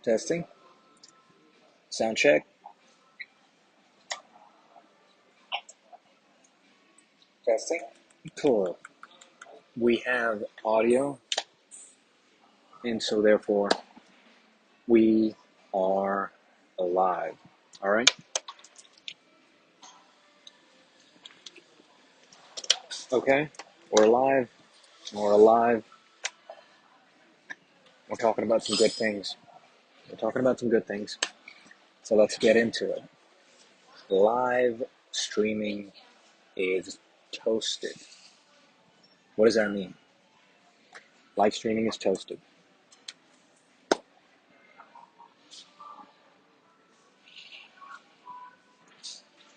Testing. Sound check. Testing. Cool. We have audio, and so therefore we are alive. All right? Okay? We're alive. We're alive. We're talking about some good things. We're talking about some good things. So let's get into it. Live streaming is toasted. What does that mean? Live streaming is toasted.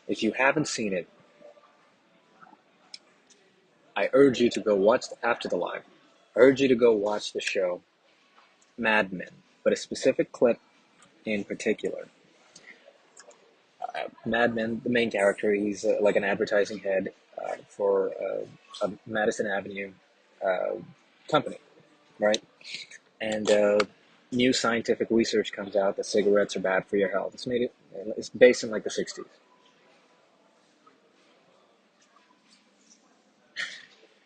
If you haven't seen it, I urge you to go watch after the live. I urge you to go watch the show Mad Men, but a specific clip in particular. Mad Men, the main character, he's like an advertising head for a Madison Avenue uh, company, right? And new scientific research comes out that cigarettes are bad for your health. It's based in like the 60s.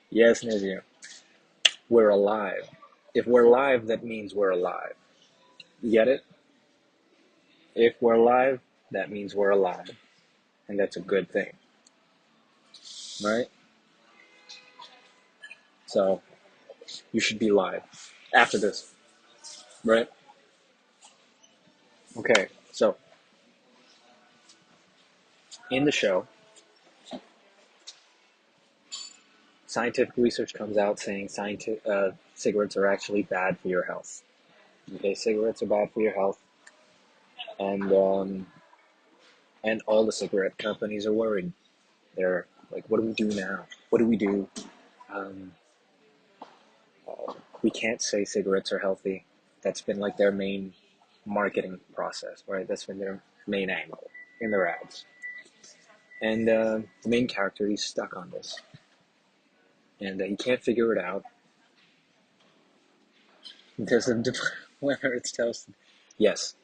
Yes, Nizia, we're alive. If we're alive, that means we're alive. You get it? If we're alive, that means we're alive. And that's a good thing, right? So you should be live after this, right? Okay, so in the show, scientific research comes out saying cigarettes are actually bad for your health. Okay, cigarettes are bad for your health, and um, and all the cigarette companies are worried. They're like, "What do we do now? What do we do? Um, we can't say cigarettes are healthy." That's been like their main marketing process, right? That's been their main angle in their ads. And the main character, he's stuck on this, and he can't figure it out because of whether it's toasted. Yes,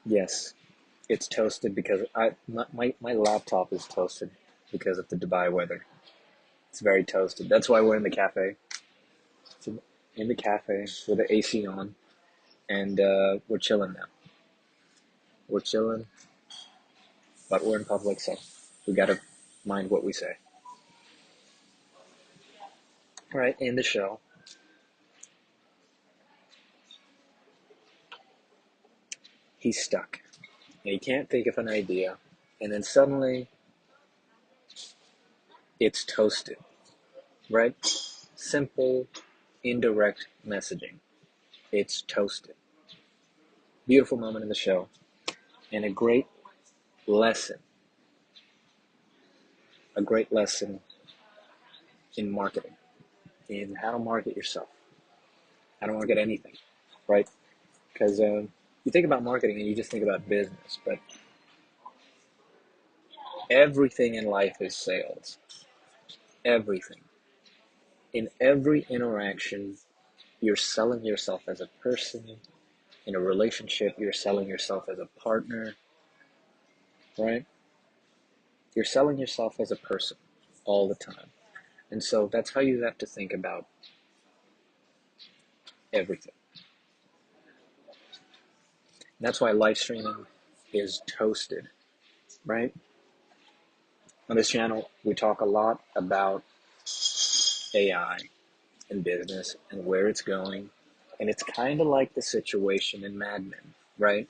yes, it's toasted because my laptop is toasted because of the Dubai weather. It's very toasted. That's why we're in the cafe. It's in the cafe with the AC on, and we're chilling now. We're chilling, but we're in public, so we gotta mind what we say. All right, in the show, he's stuck. And he can't think of an idea, and then suddenly it's toasted, right? Simple, indirect messaging. It's toasted. Beautiful moment in the show, and lesson, a great lesson in marketing, in how to market yourself, how to market anything, right? Because you think about marketing and you just think about business, but everything in life is sales. Everything. In every interaction, you're selling yourself as a person. In a relationship, you're selling yourself as a partner, right? You're selling yourself as a person all the time. And so that's how you have to think about everything. And that's why live streaming is toasted, right? On this channel, we talk a lot about AI and business and where it's going. And it's kind of like the situation in Mad Men, right?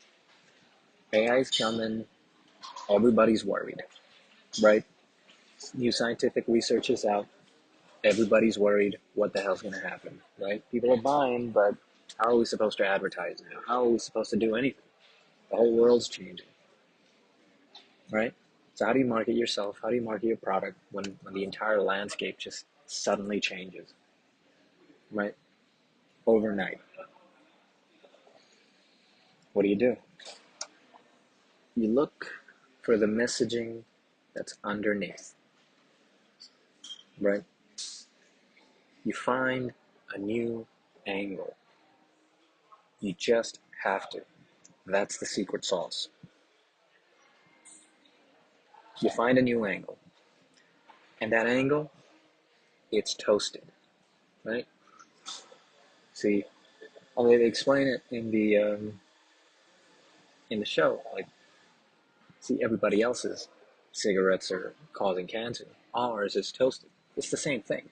AI's coming, everybody's worried, right? New scientific research is out, everybody's worried what the hell's going to happen, right? People are buying, but how are we supposed to advertise now? How are we supposed to do anything? The whole world's changing, right? So how do you market yourself? How do you market your product when the entire landscape just suddenly changes, right? Overnight. What do? You look for the messaging that's underneath, right? You find a new angle. You just Have to. That's the secret sauce. You find a new angle, and that angle, it's toasted, right? See, they explain it in the show. Like, see, everybody else's cigarettes are causing cancer. Ours is toasted. It's the same thing,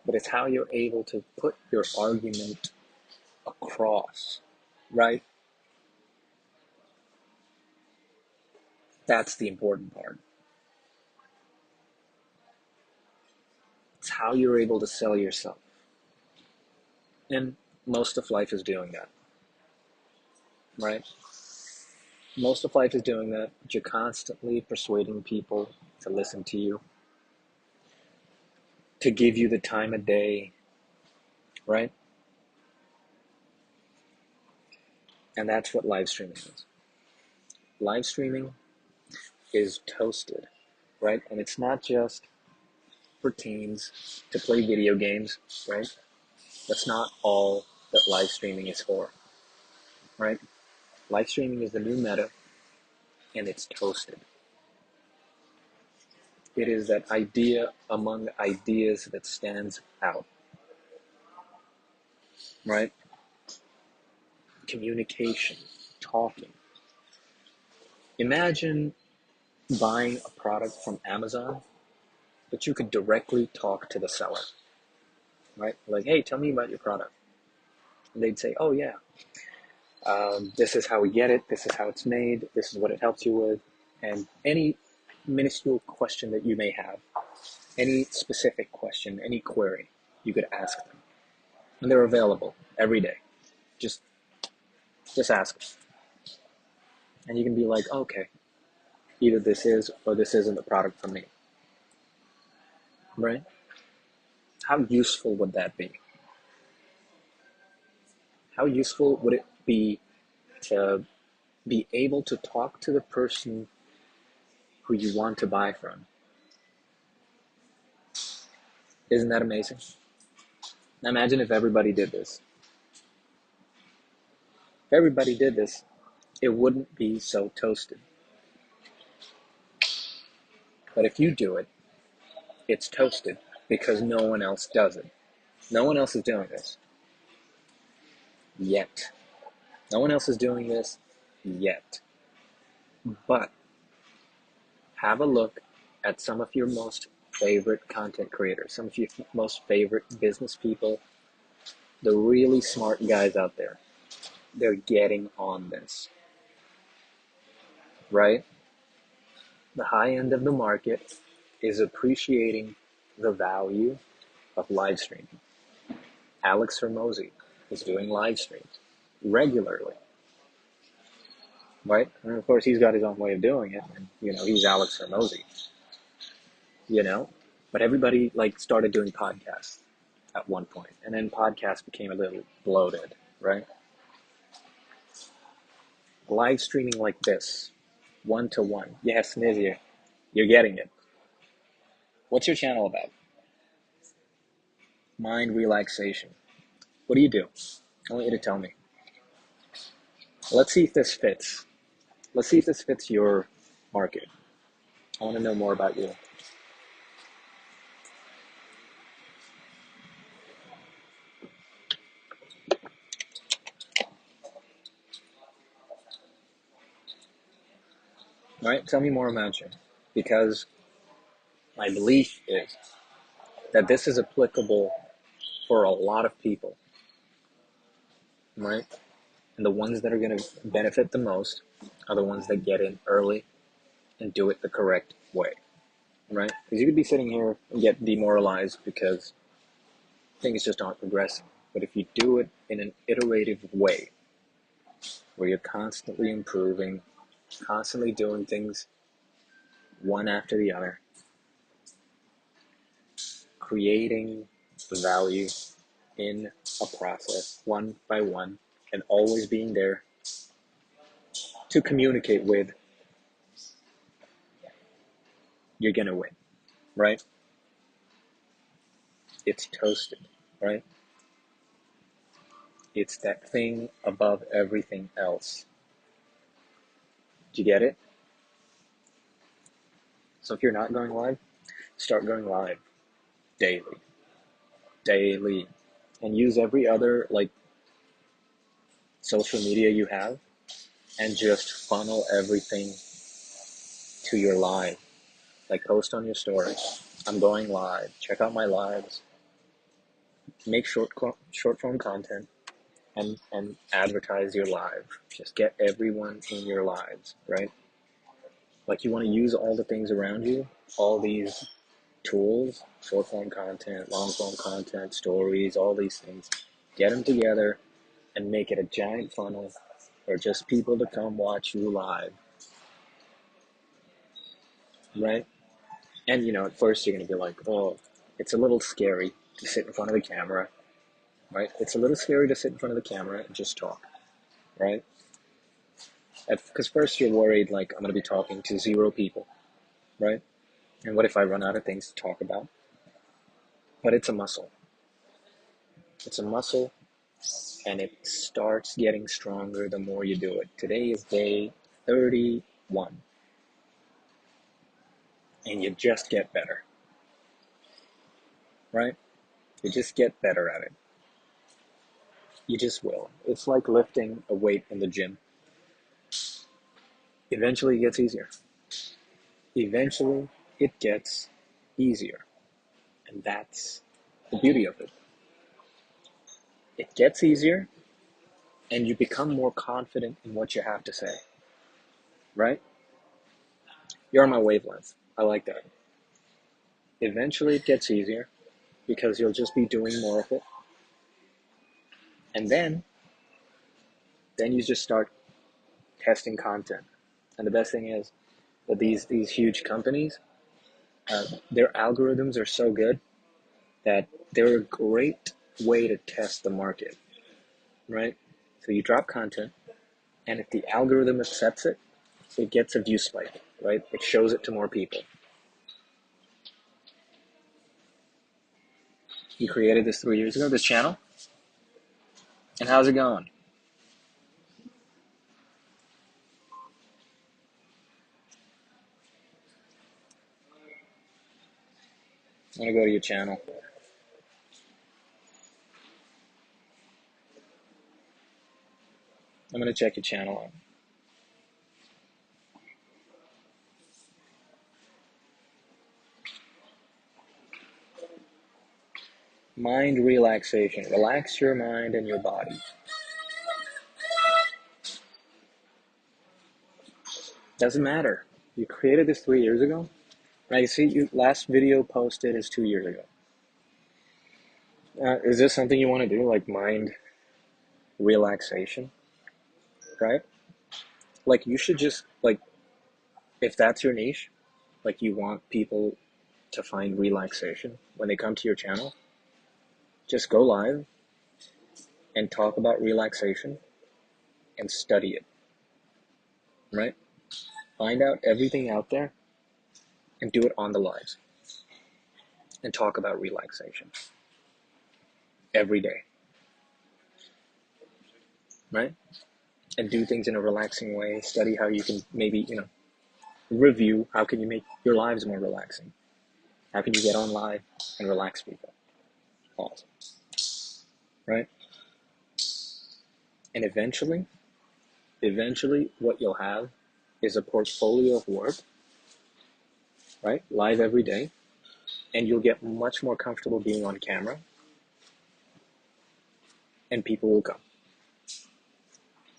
but it's how you're able to put your argument across, right? That's the important part. It's how you're able to sell yourself. And most of life is doing that, right? Most of life is doing that. You're constantly persuading people to listen to you, to give you the time of day, right? And that's what live streaming is. Live streaming is toasted, right? And it's not just for teens to play video games, right? That's not all that live streaming is for, right? Live streaming is the new meta, and it's toasted. It is that idea among ideas that stands out, right? Communication, talking. Imagine buying a product from Amazon, but you could directly talk to the seller, right? Like, hey, tell me about your product. And they'd say, oh, yeah, this is how we get it. This is how it's made. This is what it helps you with. And any minuscule question that you may have, any specific question, any query, you could ask them. And they're available every day. Just ask them. And you can be like, okay, either this is or this isn't the product for me. Right? How useful would that be? How useful would it be to be able to talk to the person who you want to buy from? Isn't that amazing? Now imagine if everybody did this. If everybody did this, it wouldn't be so toasted. But if you do it, it's toasted because no one else does it. No one else is doing this yet. No one else is doing this yet. But have a look at some of your most favorite content creators, some of your most favorite business people, the really smart guys out there. They're getting on this, right? The high end of the market is appreciating the value of live streaming. Alex Hermosi is doing live streams regularly, right? And of course, he's got his own way of doing it. And, he's Alex Hermosi, But everybody started doing podcasts at one point, and then podcasts became a little bloated, right? Live streaming like this, one-to-one. Yes, Nizia, you're getting it. What's your channel about? Mind relaxation. What do you do? I want you to tell me. Let's see if this fits. Let's see if this fits your market. I want to know more about you. All right, tell me more about you. Because my belief is that this is applicable for a lot of people, right? And the ones that are going to benefit the most are the ones that get in early and do it the correct way, right? Because you could be sitting here and get demoralized because things just aren't progressing. But if you do it in an iterative way, where you're constantly improving, constantly doing things one after the other, creating value in a process, one by one, and always being there to communicate with, you're going to win, right? It's toasted, right? It's that thing above everything else. Do you get it? So if you're not going live, start going live daily, daily, and use every other like social media you have and just funnel everything to your live. Like post on your story. I'm going live. Check out my lives. Make short form content and advertise your live. Just get everyone in your lives, right? Like you want to use all the things around you, all these tools, short form content, long form content, stories, all these things. Get them together and make it a giant funnel for just people to come watch you live, right? And at first you're going to be like, oh, it's a little scary to sit in front of the camera, right? It's a little scary to sit in front of the camera and just talk, right? Because first you're worried, like, I'm going to be talking to 0 people, right? And what if I run out of things to talk about? But it's a muscle. It's a muscle, and it starts getting stronger the more you do it. Today is day 31, and you just get better, right? You just get better at it. You just will. It's like lifting a weight in the gym. Eventually it gets easier. Eventually it gets easier. And that's the beauty of it. It gets easier, and you become more confident in what you have to say, right? You're on my wavelength. I like that. Eventually it gets easier because you'll just be doing more of it. And then you just start testing content. And the best thing is that these huge companies, their algorithms are so good that they're a great way to test the market, right? So you drop content, and if the algorithm accepts it, it gets a view spike, right? It shows it to more people. You created this 3 years ago, this channel, and how's it going? I'm gonna go to your channel. I'm gonna check your channel out. Mind relaxation. Relax your mind and your body. Doesn't matter. You created this 3 years ago. I see you last video posted is 2 years ago. Is this something you want to do, like mind relaxation, right? Like you should just like, if that's your niche, like you want people to find relaxation when they come to your channel, just go live and talk about relaxation and study it, right? Find out everything out there and do it on the lives and talk about relaxation every day, right? And do things in a relaxing way. Study how you can maybe, review how can you make your lives more relaxing. How can you get on live and relax people? Awesome, right? And eventually what you'll have is a portfolio of work, right? Live every day, and you'll get much more comfortable being on camera, and people will come.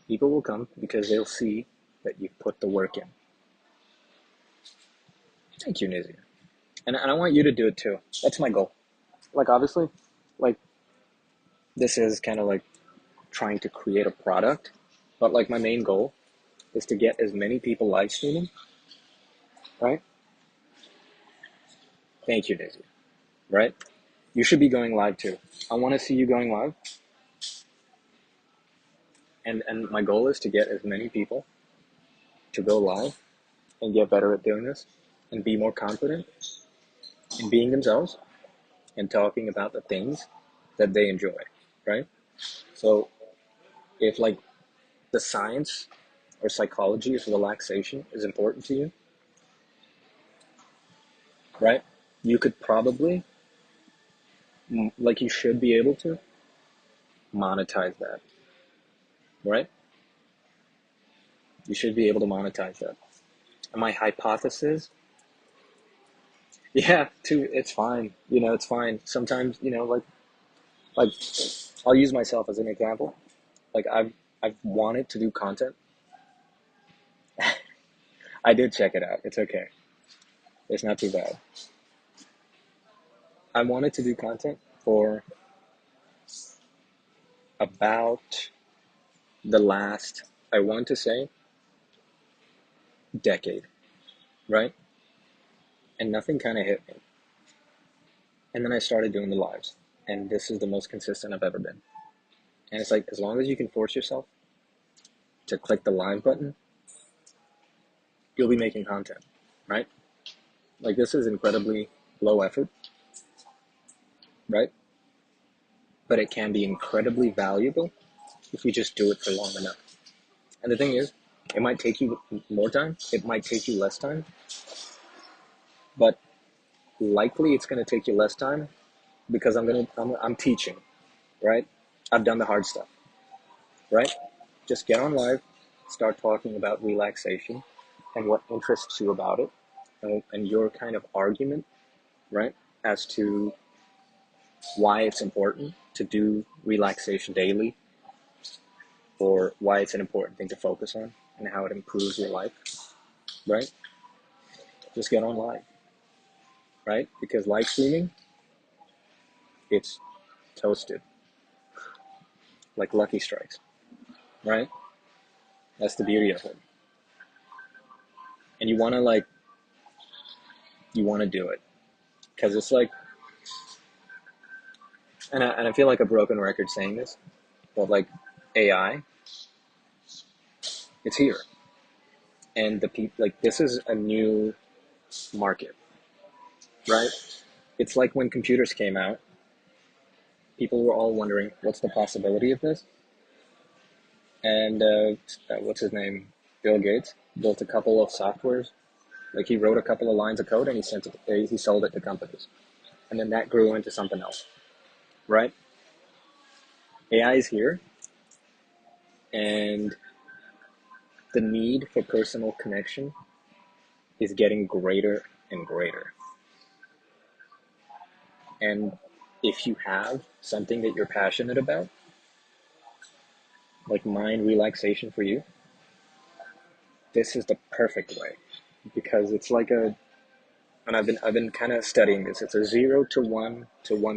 People will come because they'll see that you've put the work in. Thank you, Nizia. And I want you to do it too. That's my goal. Like, obviously, like, this is kind of like trying to create a product, but like my main goal is to get as many people live streaming, right? Thank you, Nizia, right? You should be going live too. I want to see you going live. And my goal is to get as many people to go live and get better at doing this and be more confident in being themselves and talking about the things that they enjoy, right? So if like the science or psychology of relaxation is important to you, right? You could probably, like you should be able to monetize that, right? You should be able to monetize that. And my hypothesis, yeah, too, it's fine. It's fine. Sometimes, like I'll use myself as an example. Like I've wanted to do content. I did check it out. It's okay. It's not too bad. I wanted to do content for about the last, I want to say, decade, right? And nothing kind of hit me. And then I started doing the lives. And this is the most consistent I've ever been. And it's like, as long as you can force yourself to click the live button, you'll be making content, right? Like, this is incredibly low effort, right? But it can be incredibly valuable if you just do it for long enough. And the thing is, it might take you more time, it might take you less time, but likely it's going to take you less time because I'm teaching, right? I've done the hard stuff, right? Just get on live, start talking about relaxation and what interests you about it, and your kind of argument, right, as to why it's important to do relaxation daily, or why it's an important thing to focus on and how it improves your life, right? Just get on live, right? Because live streaming, it's toasted like Lucky Strikes, right? That's the beauty of it. And you want to do it because it's like, and I feel like a broken record saying this, but like AI, it's here, and the people, like, this is a new market, right? It's like when computers came out, people were all wondering what's the possibility of this, and what's his name, Bill Gates, built a couple of softwares. Like, he wrote a couple of lines of code and he sold it to companies, and then that grew into something else, right? AI is here, and the need for personal connection is getting greater and greater. And if you have something that you're passionate about, like mind relaxation for you, this is the perfect way, because it's like and I've been kind of studying this. It's a 0 to 1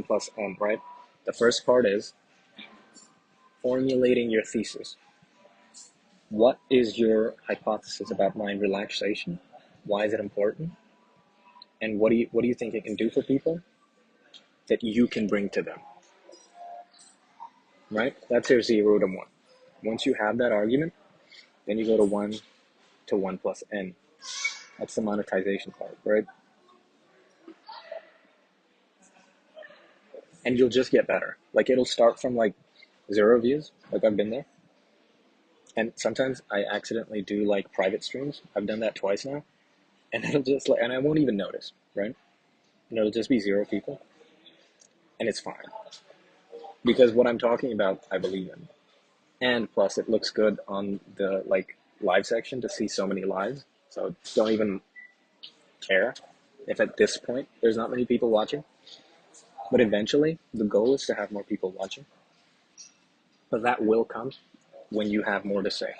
plus n, right? The first part is formulating your thesis. What is your hypothesis about mind relaxation? Why is it important? And what do you think it can do for people that you can bring to them? Right? That's your 0 to 1. Once you have that argument, then you go to 1 to 1 plus n. That's the monetization part, right? And you'll just get better. Like, it'll start from like 0 views, like I've been there. And sometimes I accidentally do like private streams. I've done that twice now. And it'll just like, and I won't even notice, right? And it'll just be 0 people. And it's fine. Because what I'm talking about, I believe in. And plus, it looks good on the like live section to see so many lives. So don't even care if at this point there's not many people watching. But eventually, the goal is to have more people watching. But that will come when you have more to say,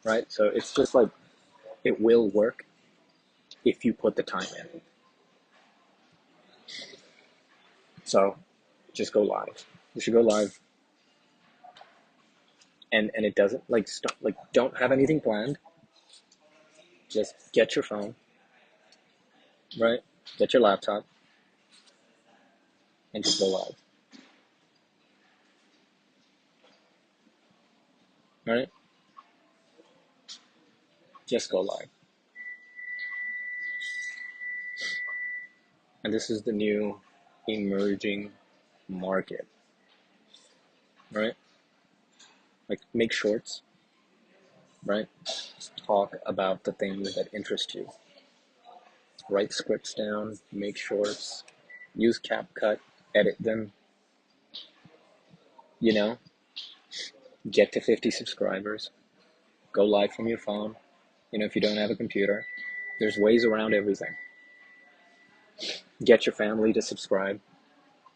right? So it's just like, it will work if you put the time in. So just go live. You should go live, and it doesn't like don't have anything planned. Just get your phone, right? Get your laptop, and just go live, right? Just go live. And this is the new emerging market, right? Like, make shorts, right? Talk about the things that interest you. Write scripts down, make shorts, use CapCut, edit them, you know, get to 50 subscribers, go live from your phone. If you don't have a computer, there's ways around everything. Get your family to subscribe,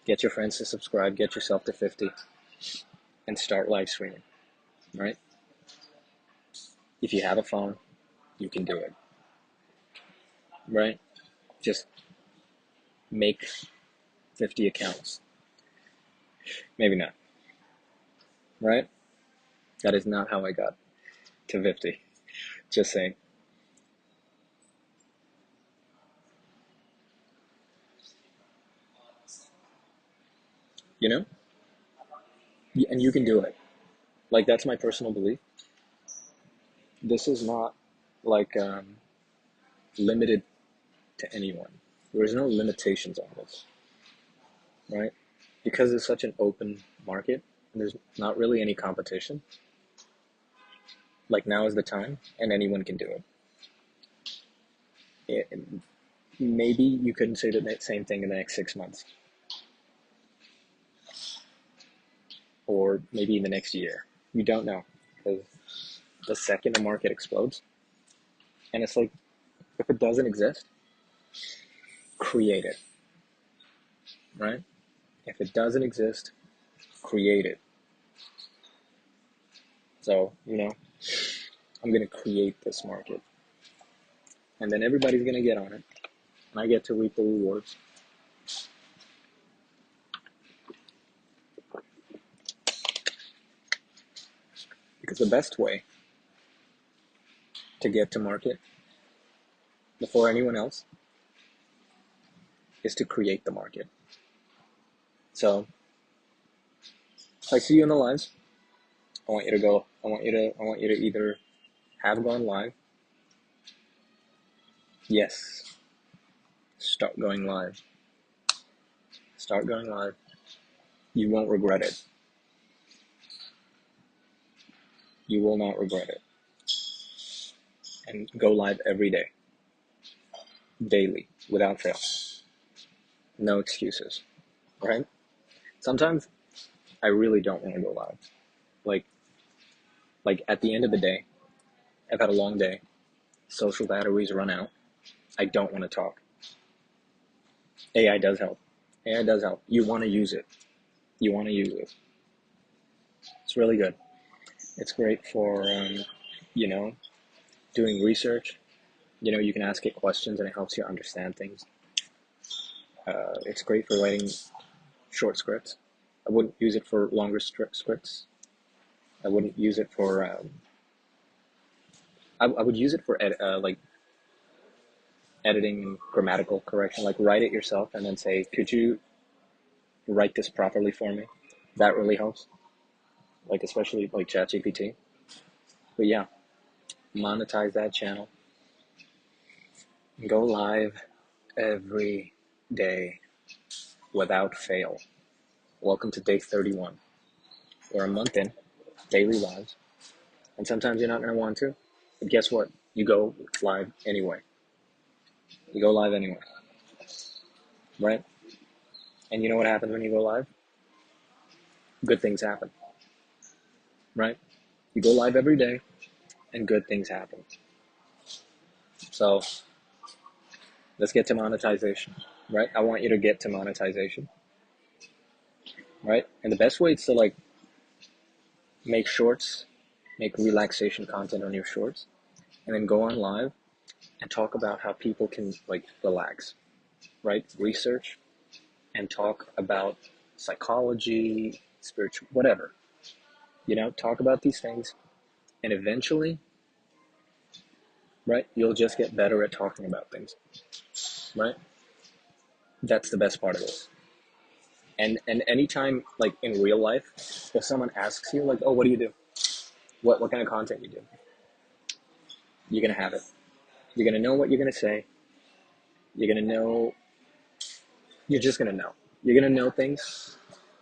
get your friends to subscribe, get yourself to 50, and start live streaming, right? If you have a phone, you can do it, right? Just make 50 accounts. Maybe not, right? That is not how I got to 50. Just saying. You know? And you can do it. Like, that's my personal belief. This is not like limited to anyone. There's no limitations on this, right? Because it's such an open market, and there's not really any competition. Like, now is the time, and anyone can do it. Maybe you couldn't say the same thing in the next 6 months, or maybe in the next year. You don't know, because the second the market explodes, and it's like, if it doesn't exist, create it, right? If it doesn't exist, create it. So, I'm going to create this market, and then everybody's going to get on it, and I get to reap the rewards. Because the best way to get to market before anyone else is to create the market. So, if I see you in the lives, I want you to either have gone live. Yes. Start going live. Start going live. You won't regret it. You will not regret it. And go live every day. Daily. Without fail. No excuses. Right? Sometimes I really don't want to go live. Like at the end of the day, I've had a long day. Social batteries run out. I don't want to talk. AI does help. AI does help. You want to use it. You want to use it. It's really good. It's great for, doing research. You can ask it questions and it helps you understand things. It's great for writing short scripts. I wouldn't use it for longer scripts. I wouldn't use it for, I would use it for like editing and grammatical correction. Like, write it yourself and then say, could you write this properly for me? That really helps. Like, especially like ChatGPT. But yeah, monetize that channel. Go live every day without fail. Welcome to day 31. We're a month in, daily lives. And sometimes you're not going to want to, but guess what? You go live anyway. You go live anyway, right? And you know what happens when you go live? Good things happen, right? You go live every day and good things happen. So let's get to monetization, right? I want you to get to monetization, right? And the best way is to like make shorts, make relaxation content on your shorts, and then go on live and talk about how people can like relax, right? Research and talk about psychology, spiritual, whatever. Talk about these things, and eventually, right, you'll just get better at talking about things, right? That's the best part of this. And anytime, like in real life, if someone asks you, like, oh, what do you do? What kind of content you do? You're gonna have it. You're gonna know what you're gonna say. You're gonna know. You're just gonna know. You're gonna know things,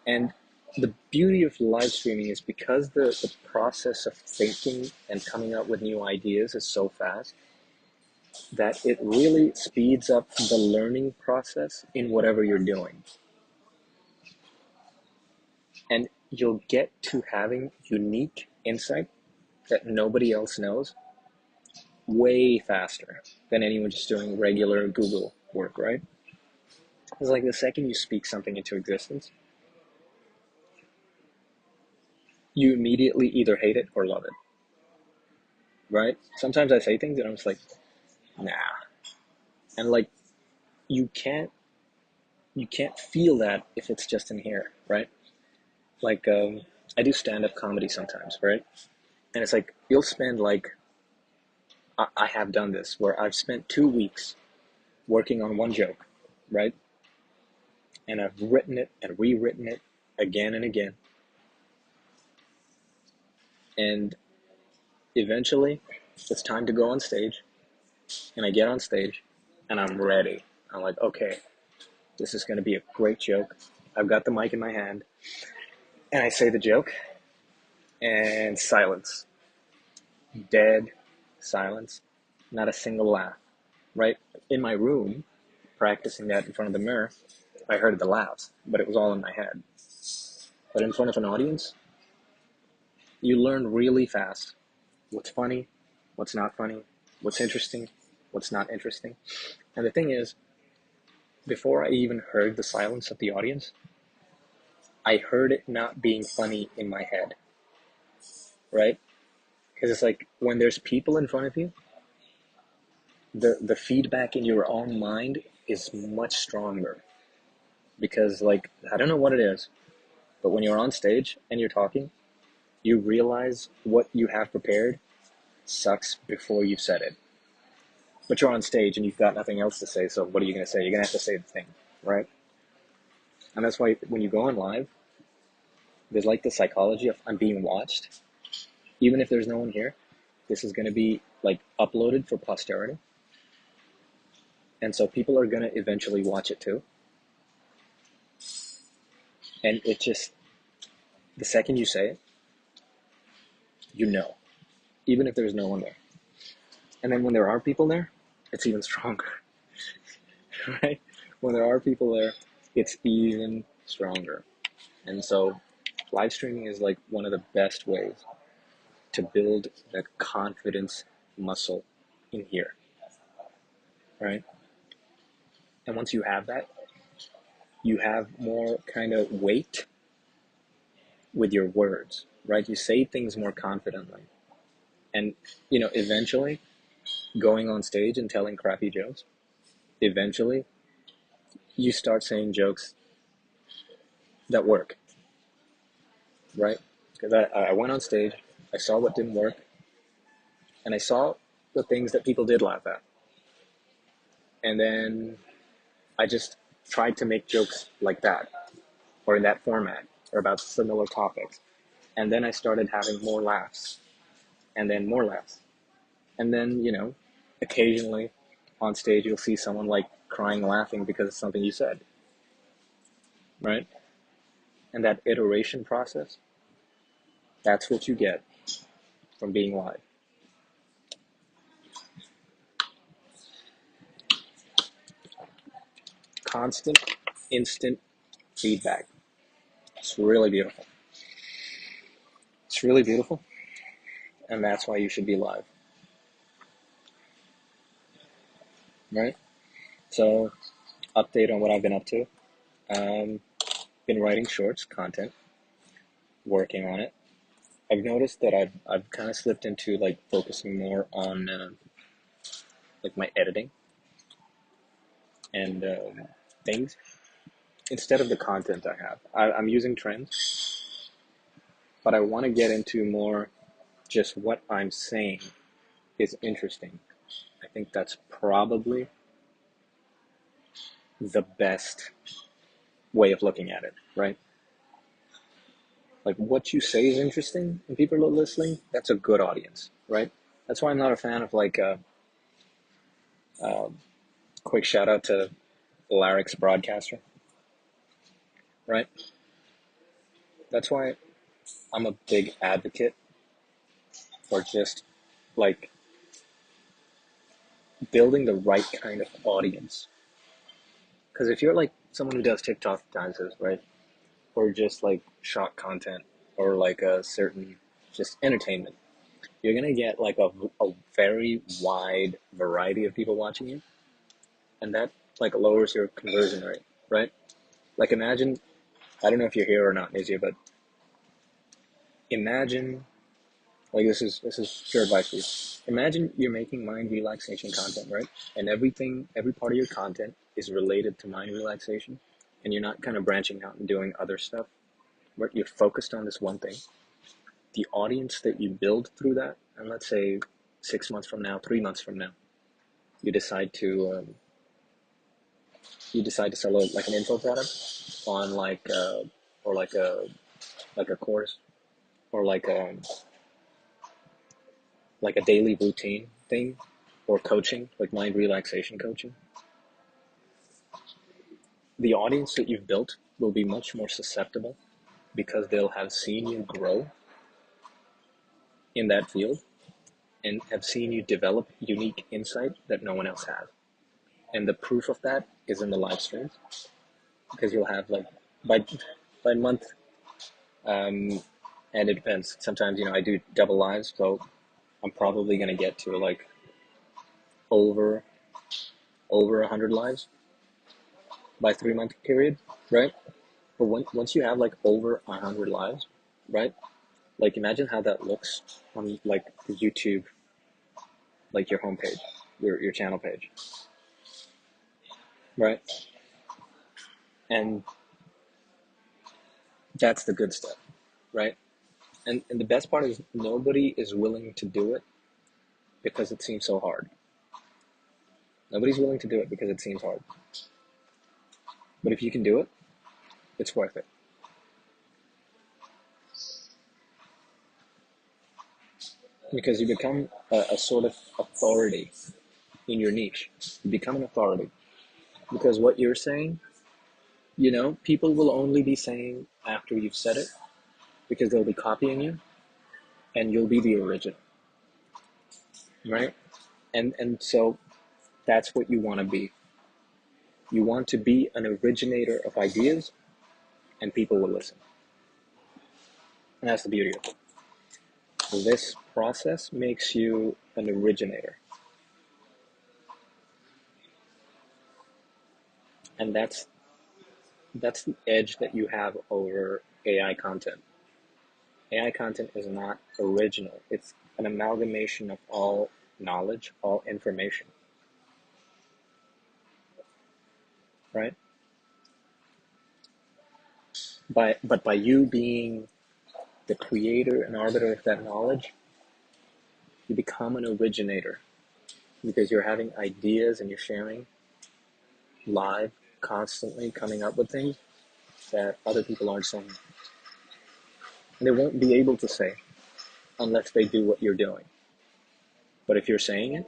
and the beauty of live streaming is because the process of thinking and coming up with new ideas is so fast that it really speeds up the learning process in whatever you're doing. And you'll get to having unique insight that nobody else knows way faster than anyone just doing regular Google work, right? It's like the second you speak something into existence, you immediately either hate it or love it, right? Sometimes I say things and I'm just like, nah. And like, you can't feel that if it's just in here, right? Like, I do stand-up comedy sometimes, right? And it's like, you'll spend like, I have done this where I've spent 2 weeks working on one joke, right? And I've written it and rewritten it again and again. And eventually, it's time to go on stage. And I get on stage and I'm ready. I'm like, okay, this is going to be a great joke. I've got the mic in my hand. And I say the joke and silence. Dead silence. Not a single laugh, right? In my room, practicing that in front of the mirror, I heard the laughs, but it was all in my head. But in front of an audience, you learn really fast what's funny, what's not funny, what's interesting, what's not interesting. And the thing is, before I even heard the silence of the audience, I heard it not being funny in my head, right? Because it's like when there's people in front of you, the feedback in your own mind is much stronger. Because like, I don't know what it is, but when you're on stage and you're talking, you realize what you have prepared sucks before you've said it. But you're on stage and you've got nothing else to say, so what are you going to say? You're going to have to say the thing, right? And that's why when you go on live, there's like the psychology of I'm being watched. Even if there's no one here, this is going to be like uploaded for posterity. And so people are going to eventually watch it too. And it just, the second you say it, you know, even if there's no one there. And then when there are people there, it's even stronger, right? When there are people there, it's even stronger. And so live streaming is like one of the best ways to build that confidence muscle in here, right? And once you have that, you have more kind of weight with your words, right? You say things more confidently. And, you know, eventually going on stage and telling crappy jokes, eventually you start saying jokes that work, right? Because I went on stage, I saw what didn't work, and I saw the things that people did laugh at. And then I just tried to make jokes like that, or in that format, or about similar topics. And then I started having more laughs, and then more laughs. And then, you know, occasionally on stage you'll see someone like crying laughing because of something you said, right? And that iteration process, that's what you get from being live. Constant, instant feedback. It's really beautiful. It's really beautiful, and that's why you should be live, right? So, update on what I've been up to. Been writing shorts, content, working on it. I've noticed that I've kind of slipped into like focusing more on like my editing and things instead of the content I have. I'm using trends, but I want to get into more just what I'm saying is interesting. I think that's probably the best way of looking at it, right? Like what you say is interesting and people are listening, that's a good audience, right? That's why I'm not a fan of like quick shout out to Larry's Broadcaster, right? That's why I'm a big advocate for just like building the right kind of audience. Because if you're like someone who does TikTok dances, right, or just like short content, or like a certain just entertainment, you're gonna get like a very wide variety of people watching you, and that like lowers your conversion rate, right? Like imagine, I don't know if you're here or not, Nizia, but imagine, like this is pure advice for you. Imagine you're making mind relaxation content, right? And every part of your content is related to mind relaxation, and you're not kind of branching out and doing other stuff, right? You're focused on this one thing. The audience that you build through that, and let's say 6 months from now, 3 months from now, you decide to sell like an info product on like or like a course, or like a daily routine thing, or coaching, like mind relaxation coaching. The audience that you've built will be much more susceptible because they'll have seen you grow in that field and have seen you develop unique insight that no one else has. And the proof of that is in the live streams, because you'll have like by month, and it depends. Sometimes I do double lives, so I'm probably gonna get to like over 100 lives by 3 month period, right? But once you have like over 100 lives, right? Like imagine how that looks on like the YouTube, like your homepage, your channel page, right? And that's the good stuff, right? And the best part is nobody is willing to do it because it seems so hard. Nobody's willing to do it because it seems hard. But if you can do it, it's worth it. Because you become a sort of authority in your niche. You become an authority. Because what you're saying, people will only be saying after you've said it, because they'll be copying you, and you'll be the original, right? And so that's what you want to be. You want to be an originator of ideas, and people will listen. And that's the beauty of it. This process makes you an originator. And that's the edge that you have over AI content. AI content is not original. It's an amalgamation of all knowledge, all information, right? But by you being the creator and arbiter of that knowledge, you become an originator, because you're having ideas and you're sharing live, constantly coming up with things that other people aren't saying. And they won't be able to say unless they do what you're doing. But if you're saying it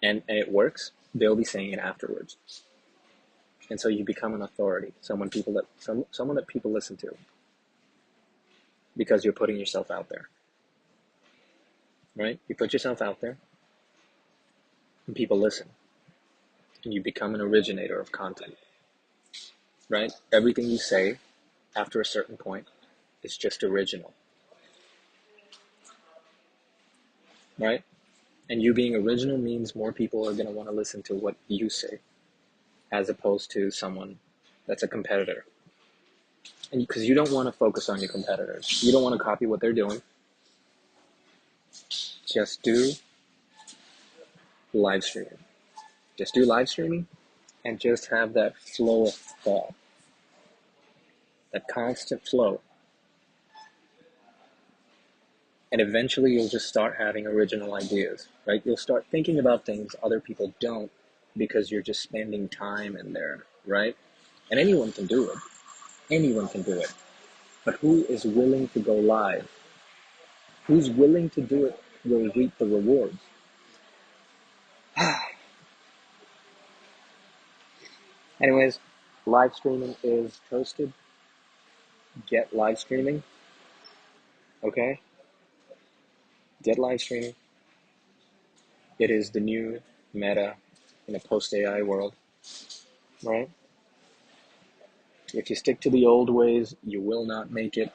and it works, they'll be saying it afterwards. And so you become an authority, someone that people listen to, because you're putting yourself out there, right? You put yourself out there, and people listen, and you become an originator of content, right? Everything you say after a certain point is just original, right? And you being original means more people are going to want to listen to what you say, as opposed to someone that's a competitor. And because you don't want to focus on your competitors, you don't want to copy what they're doing. Just do live streaming. Just do live streaming, and just have that flow of thought, that constant flow. And eventually you'll just start having original ideas, right? You'll start thinking about things other people don't, because you're just spending time in there, right? And anyone can do it. Anyone can do it. But who is willing to go live? Who's willing to do it will reap the rewards. Anyways, live streaming is toasted. get live streaming, okay? Get live streaming. It is the new meta in a post-AI world, right? If you stick to the old ways, you will not make it,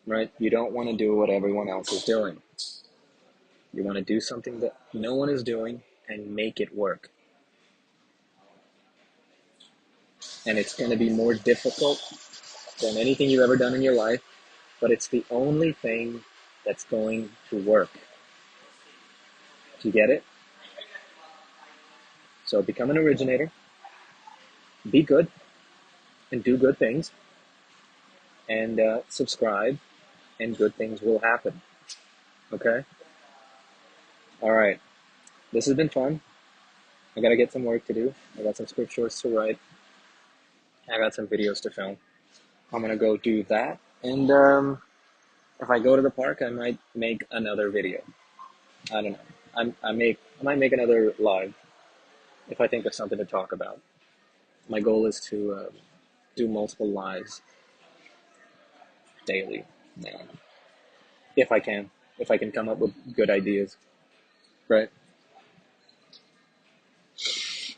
right? You don't want to do what everyone else is doing. You want to do something that no one is doing and make it work. And it's going to be more difficult than anything you've ever done in your life, but it's the only thing that's going to work. Do you get it? So become an originator, be good, and do good things, and subscribe, and good things will happen. Okay? All right. This has been fun. I got to get some work to do. I got some script shorts to write. I got some videos to film. I'm going to go do that. And if I go to the park, I might make another video. I don't know. I might make another live if I think of something to talk about. My goal is to do multiple lives daily, if I can. If I can come up with good ideas, right?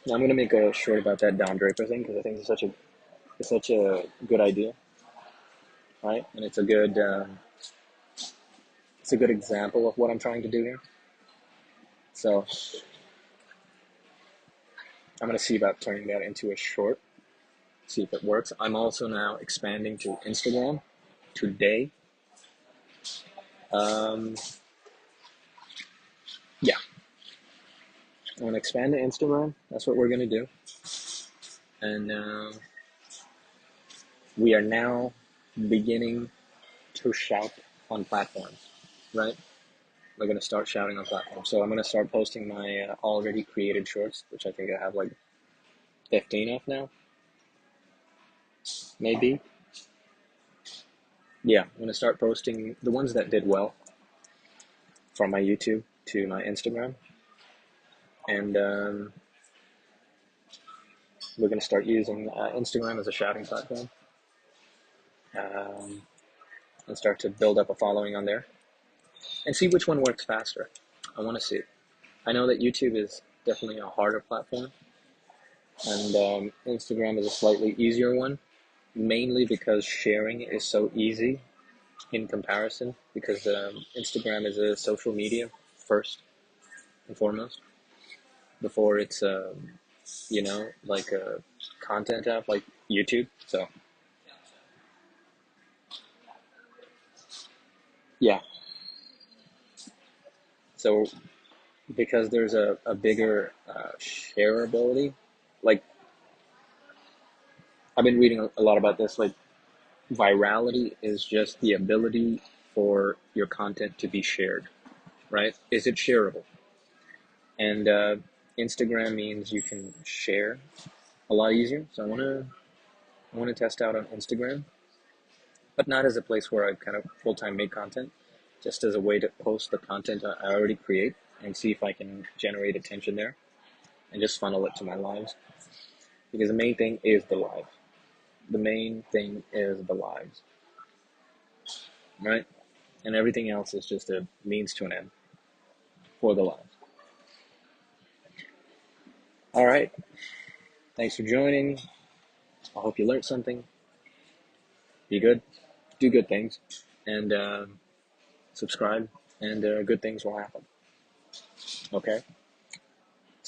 Now I'm gonna make a short about that Don Draper thing because I think it's such a good idea, right? And it's a good example of what I'm trying to do here. So I'm gonna see about turning that into a short. See if it works. I'm also now expanding to Instagram today. Yeah, I'm gonna expand to Instagram. That's what we're gonna do, and we are now beginning to shout on platforms, right? We're gonna start shouting on platforms. So I'm gonna start posting my already created shorts, which I think I have like 15 of now, maybe. Yeah, I'm gonna start posting the ones that did well from my YouTube to my Instagram, and we're gonna start using Instagram as a shouting platform, um, and start to build up a following on there, and see which one works faster. I want to see. I know that YouTube is definitely a harder platform, and Instagram is a slightly easier one, mainly because sharing is so easy in comparison, because Instagram is a social media first and foremost before it's like a content app like YouTube. So yeah, so because there's a bigger shareability, like I've been reading a lot about this, like virality is just the ability for your content to be shared, right? Is it shareable? And Instagram means you can share a lot easier. So I want to test out on Instagram, but not as a place where I kind of full-time make content, just as a way to post the content I already create and see if I can generate attention there and just funnel it to my lives. Because the main thing is the live. The main thing is the lives, right? And everything else is just a means to an end for the lives. All right. Thanks for joining. I hope you learned something. Be good. Do good things. And subscribe. And good things will happen. Okay?